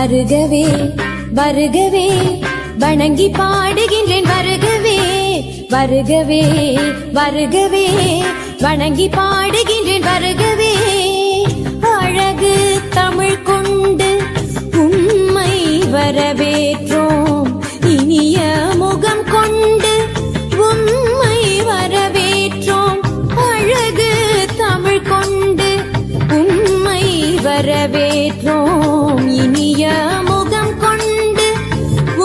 வருகவே வருகவே வணங்கி பாடுகின்றேன் வருகவே வருகவே வருகவே வணங்கி பாடுகின்றேன் வருகவே அழகு தமிழ் கொண்டு உம்மை வரவேற்றோம் இனிய முகம் கொண்டு உம்மை வரவேற்றோம் அழகு தமிழ் கொண்டு உம்மை வரவேற்றோம் இனிய முகம் கொண்டு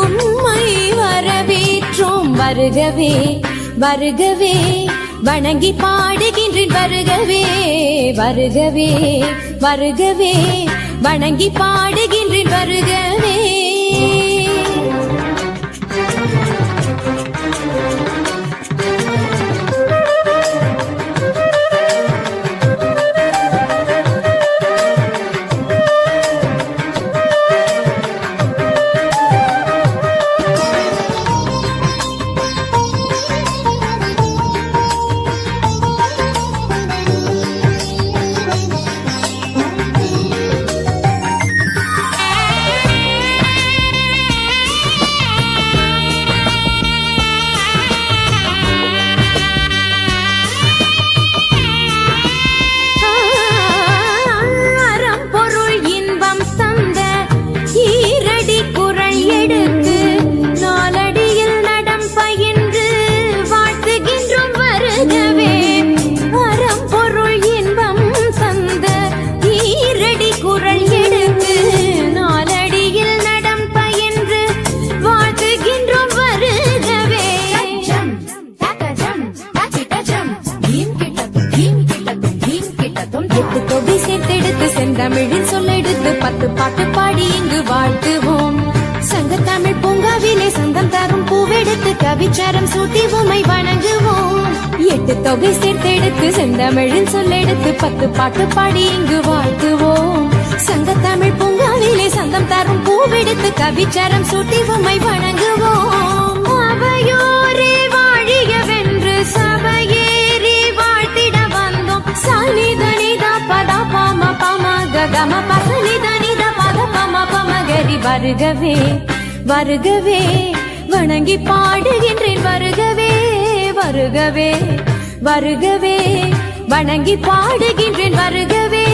உம்மை வரவேற்றோம் வருகவே வருகவே வணங்கி பாடுகின்றேன் வருகவே வருகவே வருகவே வணங்கி பாடுகின்றேன் வருகவே தமிழின் சொல்லெடுத்து 10 பாட்டு பாடி இங்கு வாழ்த்துவோம் சங்கத்தமிழ் பூங்காவிலே சந்தம் தரும் பூவெடுத்து கவிச்சாரம் சூட்டி உமை வணங்குவோம் 8 தொகை சேர்த்தெடுத்து செந்தமிழின் சொல்லெடுத்து 10 பாட்டு பாடி இங்கு வாழ்த்துவோம் சங்கத்தமிழ் பூங்காவிலே சந்தம் தரும் பூவெடுத்து கவிச்சாரம் சூட்டி உமை வணங்குவோம் அவையோரே வாழியவென்று சபையேறி வாழ்த்திட வந்தோம் சனிதனிதா பதா பாம பாம கம பசனிதனித பத பம பமகரி வருகவே வருகவே வணங்கி பாடுகின்றேன் வருகவே வருகவே வருகவே வணங்கி பாடுகின்றேன் வருகவே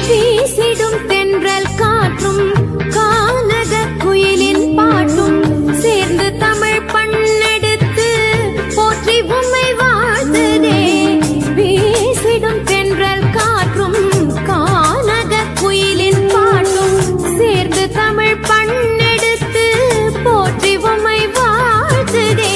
வீசிடும் தென்றல் காற்றும் கானக குயிலின் பாட்டும் சேர்ந்து தமிழ் பண்ணெடுத்து போற்றி உம்மை வாழ்த்துதே வீசிடும் தென்றல் காற்றும் கானக குயிலின் பாட்டும் சேர்ந்து தமிழ் பண்ணெடுத்து போற்றி உம்மை வாழ்த்துதே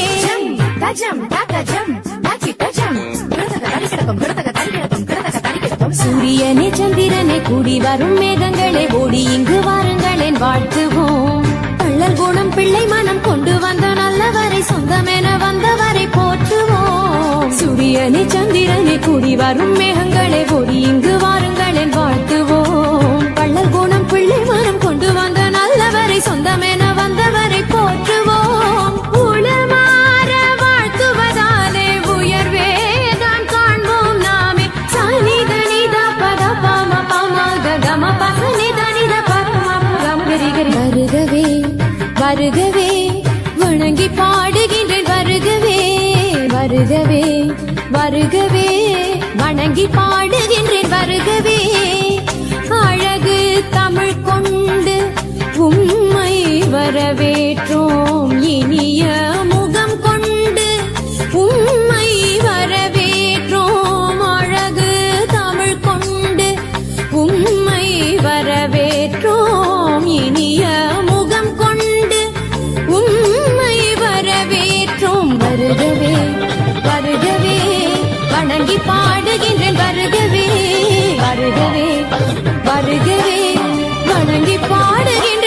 சூரியனே சந்திரனே கூடி வரும் மேகங்களே ஓடி இங்கு வாருங்களேன் வாழ்த்துவோம் பள்ளல் குணம் பிள்ளை மனம் கொண்டு வந்த நல்லவரை சொந்தமென வந்தவரை போற்றுவோம் சூரியனே சந்திரனே கூடி வரும் மேகங்களே ஓடி இங்கு வாருங்களேன் வாழ்த்துவோம் பள்ளல் குணம் பிள்ளை மனம் கொண்டு வந்த நல்லவரை சொந்தமென வந்தவரை போற்றுவோம் உளமாற வாழ்த்துவதாலே உயர்வேதான் காண்போம் நாமே சனிதனித பத பம பம கம பசனிதனித பரம கமகரிகரி வருகவே வருகவே வணங்கி பாடுகின்றேன் வருகவே வருகவே வருகவே வணங்கி பாடுகின்றேன் வருகவே அழகு தமிழ் கொண்டு உம்மை வரவேற்றோம் இனிய முகம் கொண்டு உம்மை வரவேற்றோம் அழகு தமிழ் கொண்டு உம்மை வரவேற்றோம் இனிய முகம் கொண்டு உம்மை வரவேற்றோம் வருகவே வருகவே வணங்கி பாடுகின்றேன் வருகவே வருகவே வணங்கி பாடுகின்ற